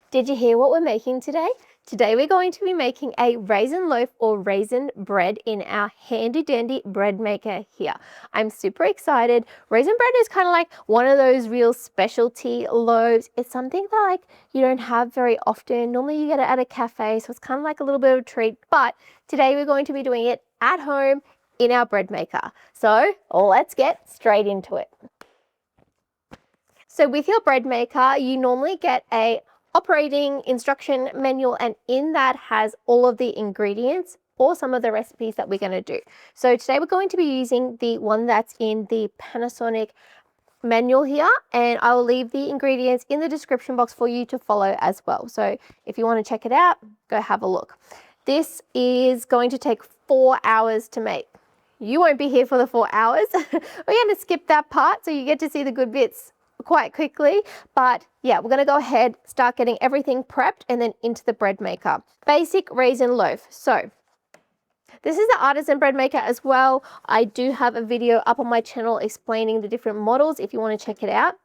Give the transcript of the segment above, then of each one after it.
Did you hear what we're making today? Today we're going to be making a raisin loaf or raisin bread in our handy dandy bread maker here. I'm super excited. Raisin bread is kind of like one of those real specialty loaves. It's something that like you don't have very often. Normally you get it at a cafe, so it's kind of like a little bit of a treat. But today we're going to be doing it at home in our bread maker. So let's get straight into it. So with your bread maker, you normally get a operating instruction manual, and in that has all of the ingredients or some of the recipes that we're going to do. So today we're going to be using the one that's in the Panasonic manual here, and I will leave the ingredients in the description box for you to follow as well. So if you want to check it out, go have a look. This is going to take 4 hours to make. You won't be here for the 4 hours. We're going to skip that part so you get to see the good bits quite quickly. But yeah, we're going to go ahead, start getting everything prepped and then into the bread maker. Basic raisin loaf. So this is the Artisan Bread Maker as well. I do have a video up on my channel explaining the different models if you want to check it out.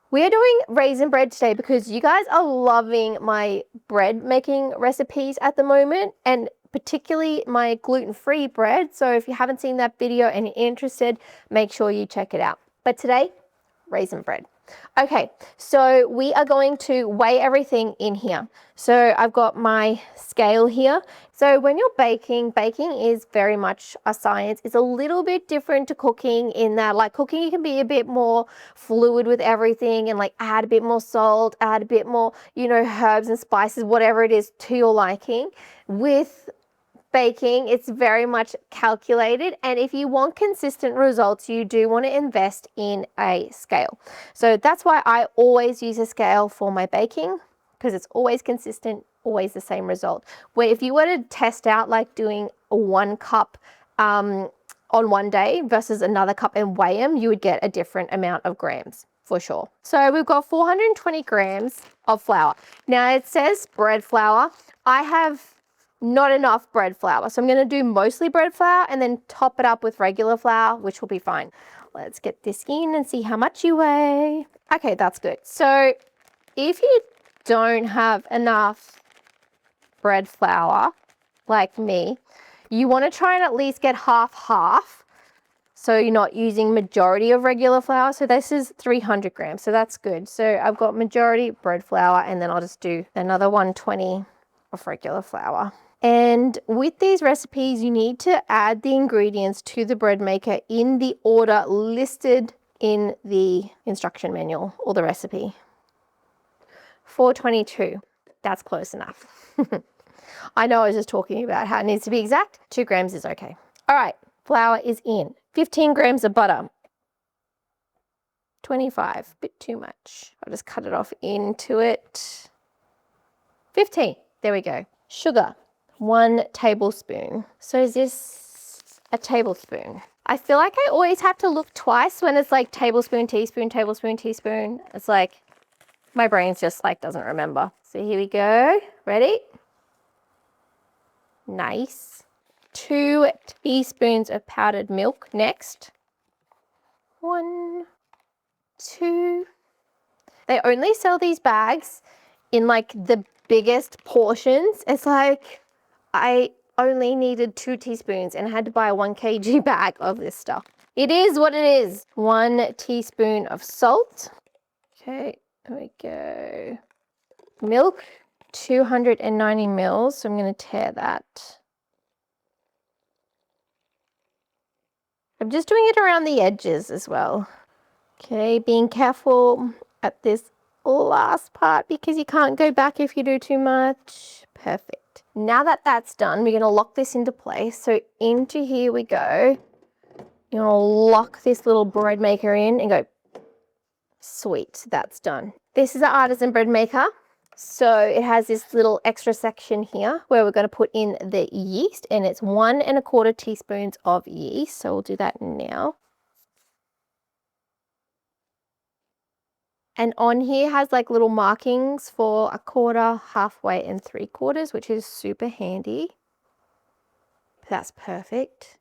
We're doing raisin bread today because you guys are loving my bread making recipes at the moment, and particularly my gluten-free bread. So if you haven't seen that video and you're interested, make sure you check it out. But today, raisin bread. Okay, so we are going to weigh everything in here. So I've got my scale here. So when you're baking is very much a science. It's a little bit different to cooking in that, like cooking, you can be a bit more fluid with everything and like add a bit more salt, add a bit more, you know, herbs and spices, whatever it is to your liking. With baking, it's very much calculated, and if you want consistent results, you do want to invest in a scale. So that's why I always use a scale for my baking, because it's always consistent, always the same result. Where if you were to test out like doing 1 cup on one day versus another cup and weigh them, you would get a different amount of grams for sure. So we've got 420 grams of flour. Now it says bread flour. I have not enough bread flour, so I'm going to do mostly bread flour and then top it up with regular flour, which will be fine. Let's get this in and see how much you weigh. Okay, that's good. So if you don't have enough bread flour like me, you want to try and at least get half, so you're not using majority of regular flour. So this is 300 grams, so that's good. So I've got majority bread flour, and then I'll just do another 120 of regular flour. And with these recipes, you need to add the ingredients to the bread maker in the order listed in the instruction manual or the recipe. 422, that's close enough. I know I was just talking about how it needs to be exact. 2 grams is okay. All right, flour is in. 15 grams of butter. 25, bit too much. I'll just cut it off into it. 15, there we go. Sugar. 1 tablespoon. So is this a tablespoon? I feel like I always have to look twice when it's like tablespoon, teaspoon, tablespoon, teaspoon. It's like my brain's just like doesn't remember. So here we go. Ready? Nice. 2 teaspoons of powdered milk next. 1, 2. They only sell these bags in like the biggest portions. It's like I only needed 2 teaspoons and had to buy a 1 kg bag of this stuff. It is what it is. 1 teaspoon of salt. Okay, there we go. Milk, 290 mils. So I'm going to tear that. I'm just doing it around the edges as well. Okay, being careful at this last part because you can't go back if you do too much. Perfect. Now that that's done, we're going to lock this into place. So into here we go. You're going to lock this little bread maker in and go, sweet, that's done. This is an Artisan Bread Maker. So it has this little extra section here where we're going to put in the yeast, and it's 1 1/4 teaspoons of yeast. So we'll do that now. And on here has like little markings for 1/4, halfway, and 3/4, which is super handy. That's perfect.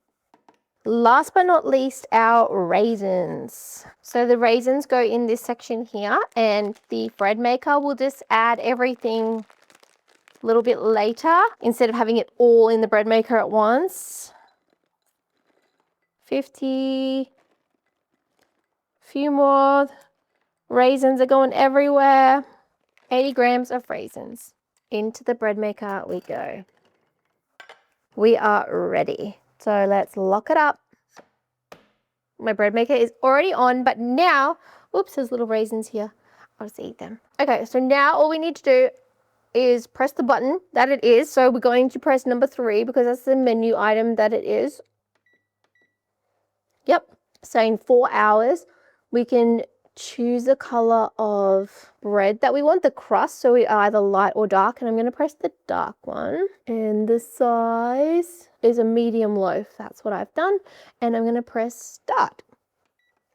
Last but not least, our raisins. So the raisins go in this section here, and the bread maker will just add everything a little bit later instead of having it all in the bread maker at once. 50, few more. Raisins are going everywhere. 80 grams of raisins. Into the bread maker we go. We are ready. So let's lock it up. My bread maker is already on, but now, oops, there's little raisins here. I'll just eat them. Okay, so now all we need to do is press the button that it is. So we're going to press number 3 because that's the menu item that it is. Yep, saying 4 hours. We can choose the color of bread that we want, the crust, so we either light or dark, and I'm going to press the dark one, and the size is a medium loaf. That's what I've done, and I'm going to press start,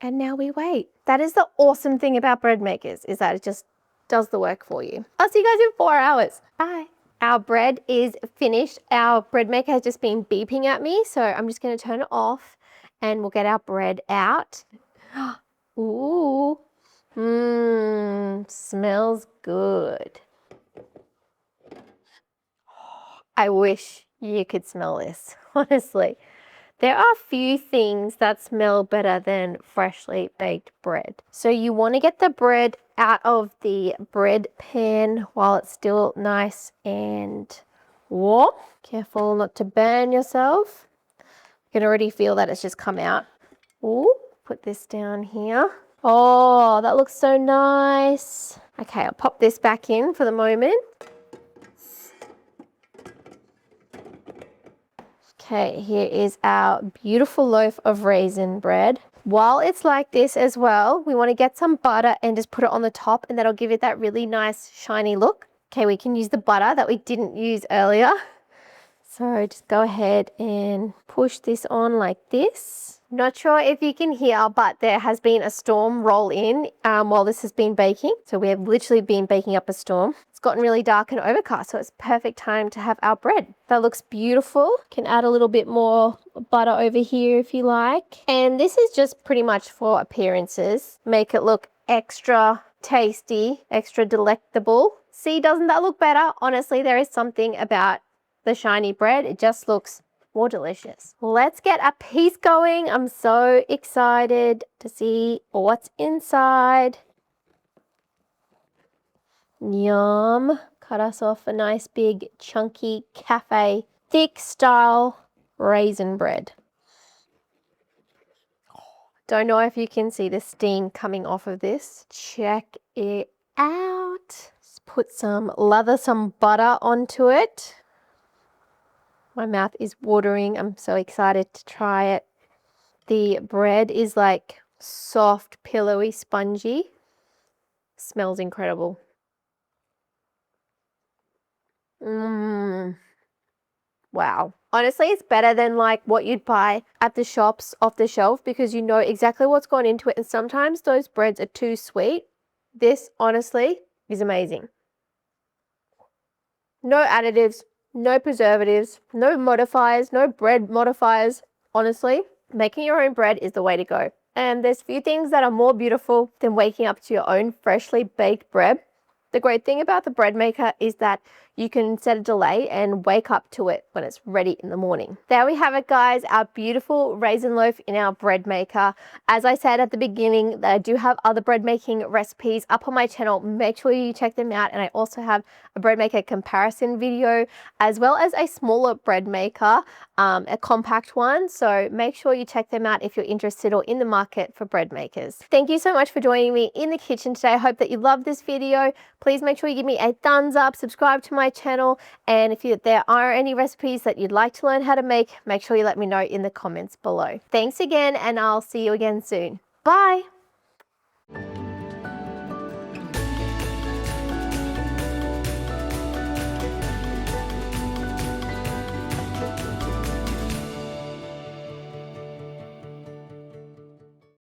and now we wait. That is the awesome thing about bread makers, is that it just does the work for you. I'll see you guys in 4 hours. Bye. Our bread is finished. Our bread maker has just been beeping at me, so I'm just going to turn it off and we'll get our bread out. Ooh, smells good. I wish you could smell this, honestly. There are few things that smell better than freshly baked bread. So you want to get the bread out of the bread pan while it's still nice and warm. Careful not to burn yourself. You can already feel that it's just come out. Ooh, put this down here. Oh, that looks so nice. Okay, I'll pop this back in for the moment. Okay, here is our beautiful loaf of raisin bread. While it's like this as well, we want to get some butter and just put it on the top, and that'll give it that really nice shiny look. Okay, we can use the butter that we didn't use earlier. So just go ahead and push this on like this. Not sure if you can hear, but there has been a storm roll in while this has been baking. So we have literally been baking up a storm. It's gotten really dark and overcast, so it's perfect time to have our bread. That looks beautiful. Can add a little bit more butter over here if you like. And this is just pretty much for appearances. Make it look extra tasty, extra delectable. See, doesn't that look better? Honestly, there is something about the shiny bread. It just looks more delicious. Let's get a piece going. I'm so excited to see what's inside. Yum. Cut us off a nice big chunky cafe thick style raisin bread. Don't know if you can see the steam coming off of this. Check it out. Let's put some butter onto it. My mouth is watering. I'm so excited to try it. The bread is like soft, pillowy, spongy. Smells incredible. Wow. Honestly, it's better than like what you'd buy at the shops off the shelf because you know exactly what's gone into it, and sometimes those breads are too sweet. This, honestly, is amazing. No additives, no preservatives, no modifiers, no bread modifiers. Honestly, making your own bread is the way to go. And there's few things that are more beautiful than waking up to your own freshly baked bread. The great thing about the bread maker is that you can set a delay and wake up to it when it's ready in the morning. There we have it, guys, our beautiful raisin loaf in our bread maker. As I said at the beginning, that I do have other bread making recipes up on my channel. Make sure you check them out. And I also have a bread maker comparison video, as well as a smaller bread maker, a compact one. So make sure you check them out if you're interested or in the market for bread makers. Thank you so much for joining me in the kitchen today. I hope that you loved this video. Please make sure you give me a thumbs up, subscribe to my channel, and if there are any recipes that you'd like to learn how to make sure you let me know in the comments below. Thanks again, and I'll see you again soon. Bye.